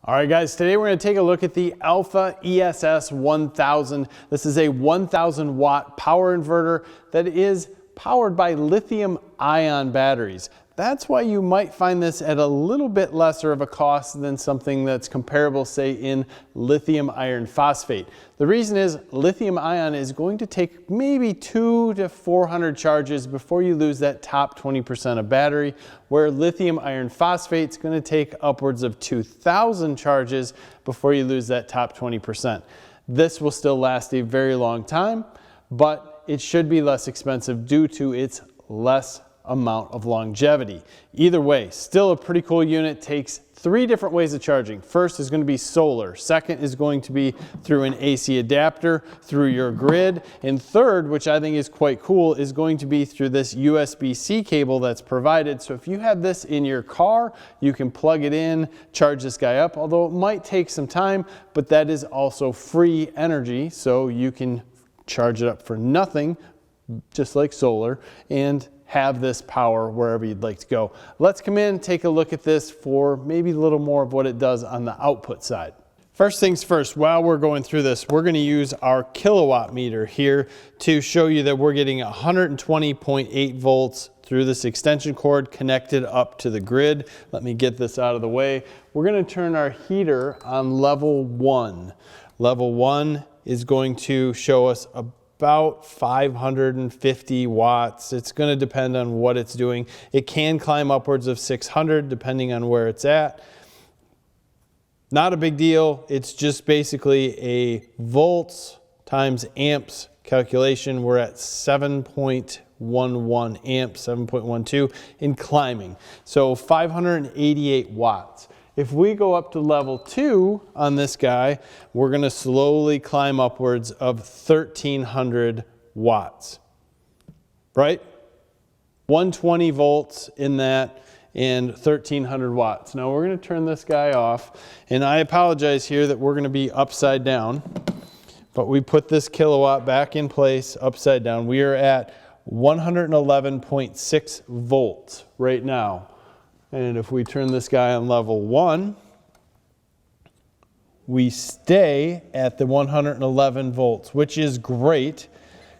All right guys, today we're going to take a look at the Alpha ESS 1000. This is a 1000 watt power inverter that is powered by lithium ion batteries. That's why you might find this at a little bit lesser of a cost than something that's comparable, say, in lithium iron phosphate. The reason is lithium ion is going to take maybe 200 to 400 charges before you lose that top 20% of battery, where lithium iron phosphate is going to take upwards of 2,000 charges before you lose that top 20%. This will still last a very long time, but it should be less expensive due to its less amount of longevity. Either way, still a pretty cool unit. Takes 3 different ways of charging. First is going to be solar. Second is going to be through an AC adapter, through your grid. And third, which I think is quite cool, is going to be through this USB-C cable that's provided. So if you have this in your car, you can plug it in, charge this guy up, although it might take some time, but that is also free energy. So you can charge it up for nothing, just like solar, and have this power wherever you'd like to go. Let's come in and take a look at this for maybe a little more of what it does on the output side. First things first, while we're going through this, we're going to use our kilowatt meter here to show you that we're getting 120.8 volts through this extension cord connected up to the grid. Let me get this out of the way. We're going to turn our heater on level 1. Level 1 is going to show us about 550 watts. It's going to depend on what it's doing. It can climb upwards of 600 depending on where it's at. Not a big deal. It's just basically a volts times amps calculation. We're at 7.11 amps, 7.12 in climbing. So 588 watts. If we go up to level 2 on this guy, we're going to slowly climb upwards of 1,300 watts, right? 120 volts in that and 1,300 watts. Now we're going to turn this guy off, and I apologize here that we're going to be upside down, but we put this kilowatt back in place upside down. We are at 111.6 volts right now. And if we turn this guy on level 1, we stay at the 111 volts, which is great.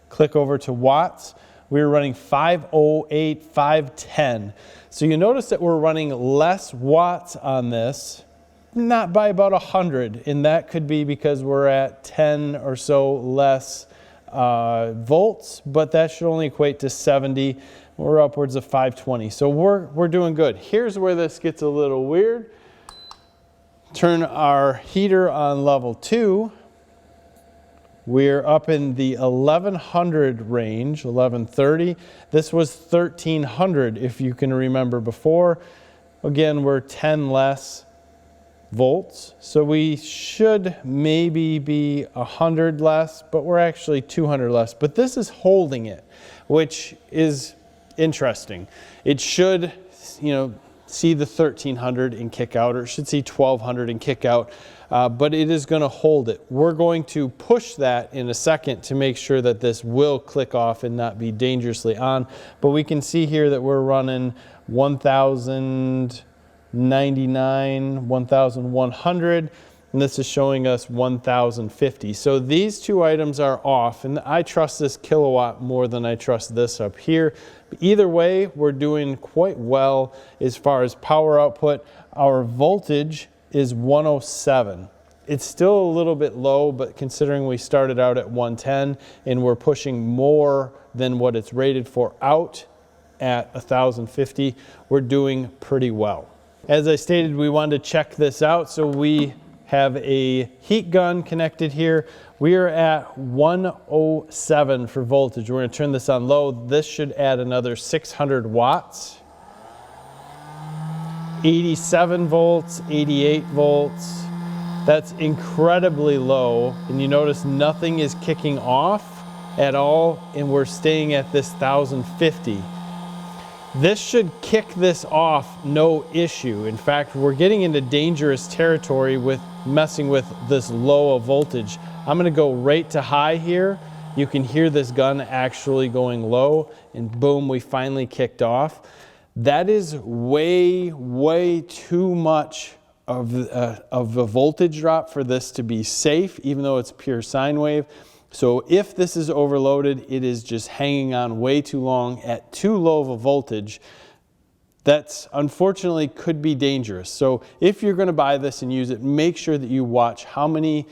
Click over to watts. We're running 508, 510. So you notice that we're running less watts on this, not by about 100. And that could be because we're at 10 or so less volts, but that should only equate to 70. We're upwards of 520. So we're doing good. Here's where this gets a little weird. Turn our heater on level 2. We're up in the 1100 range, 1130. This was 1300 if you can remember before. Again, we're 10 less volts. So we should maybe be 100 less, but we're actually 200 less. But this is holding it, which is interesting. It should, see the 1300 and kick out, or it should see 1200 and kick out, but it is going to hold it. We're going to push that in a second to make sure that this will click off and not be dangerously on. But we can see here that we're running 1099, 1100, and this is showing us 1050. So these two items are off, and I trust this kilowatt more than I trust this up here. But either way, we're doing quite well as far as power output. Our voltage is 107. It's still a little bit low, but considering we started out at 110 and we're pushing more than what it's rated for out at 1050, we're doing pretty well. As I stated, we wanted to check this out, so we have a heat gun connected here. We are at 107 for voltage. We're going to turn this on low. This should add another 600 watts. 87 volts, 88 volts. That's incredibly low. And you notice nothing is kicking off at all, and we're staying at this 1050. This should kick this off no issue. In fact, we're getting into dangerous territory with messing with this low of voltage. I'm going to go right to high here. You can hear this gun actually going low, and boom, we finally kicked off. That is way too much of a voltage drop for this to be safe, even though it's pure sine wave. So if this is overloaded, it is just hanging on way too long at too low of a voltage. That's unfortunately could be dangerous. So if you're going to buy this and use it, make sure that you watch how many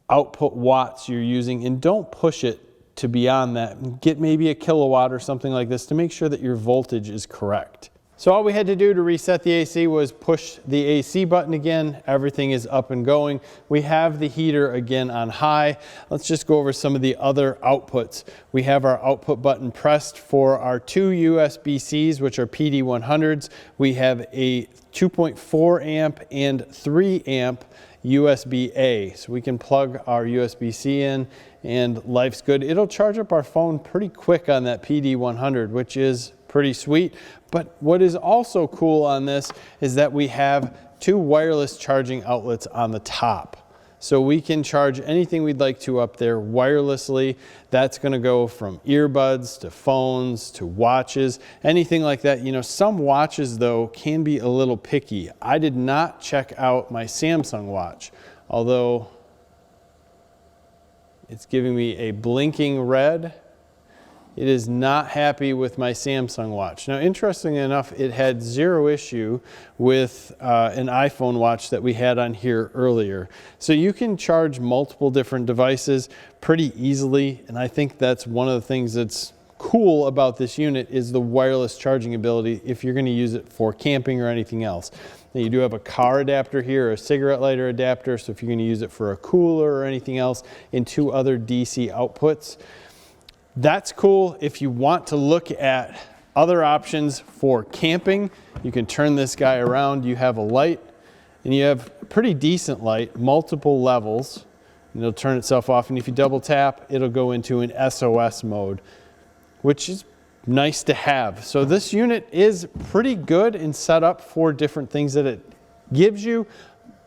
output watts you're using and don't push it to beyond that. Get maybe a kilowatt or something like this to make sure that your voltage is correct. So all we had to do to reset the AC was push the AC button again. Everything is up and going. We have the heater again on high. Let's just go over some of the other outputs. We have our output button pressed for our two USB-Cs, which are PD100s. We have a 2.4 amp and 3 amp USB-A. So we can plug our USB-C in and life's good. It'll charge up our phone pretty quick on that PD100, which is pretty sweet. But what is also cool on this is that we have two wireless charging outlets on the top. So we can charge anything we'd like to up there wirelessly. That's going to go from earbuds to phones to watches, anything like that. You know, some watches though can be a little picky. I did not check out my Samsung watch, although it's giving me a blinking red. It is not happy with my Samsung watch. Now, interestingly enough, it had zero issue with an iPhone watch that we had on here earlier. So you can charge multiple different devices pretty easily, and I think that's one of the things that's cool about this unit is the wireless charging ability if you're going to use it for camping or anything else. Now, you do have a car adapter here, a cigarette lighter adapter, so if you're going to use it for a cooler or anything else, and two other DC outputs. That's cool. If you want to look at other options for camping, you can turn this guy around. You have a light, and you have a pretty decent light, multiple levels, and it'll turn itself off. And if you double tap, it'll go into an SOS mode, which is nice to have. So this unit is pretty good and set up for different things that it gives you.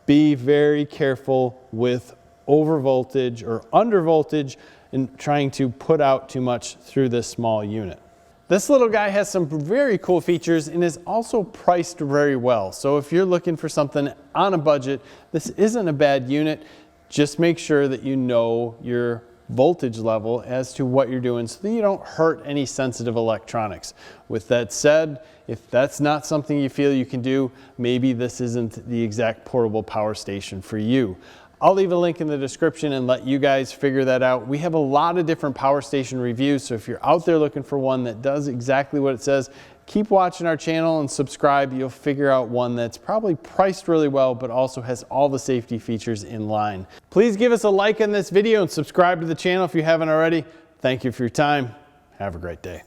Be very careful with over voltage or under voltage and trying to put out too much through this small unit. This little guy has some very cool features and is also priced very well. So if you're looking for something on a budget, this isn't a bad unit. Just make sure that you know your voltage level as to what you're doing so that you don't hurt any sensitive electronics. With that said, if that's not something you feel you can do, maybe this isn't the exact portable power station for you. I'll leave a link in the description and let you guys figure that out. We have a lot of different power station reviews, so if you're out there looking for one that does exactly what it says, keep watching our channel and subscribe. You'll figure out one that's probably priced really well, but also has all the safety features in line. Please give us a like on this video and subscribe to the channel if you haven't already. Thank you for your time. Have a great day.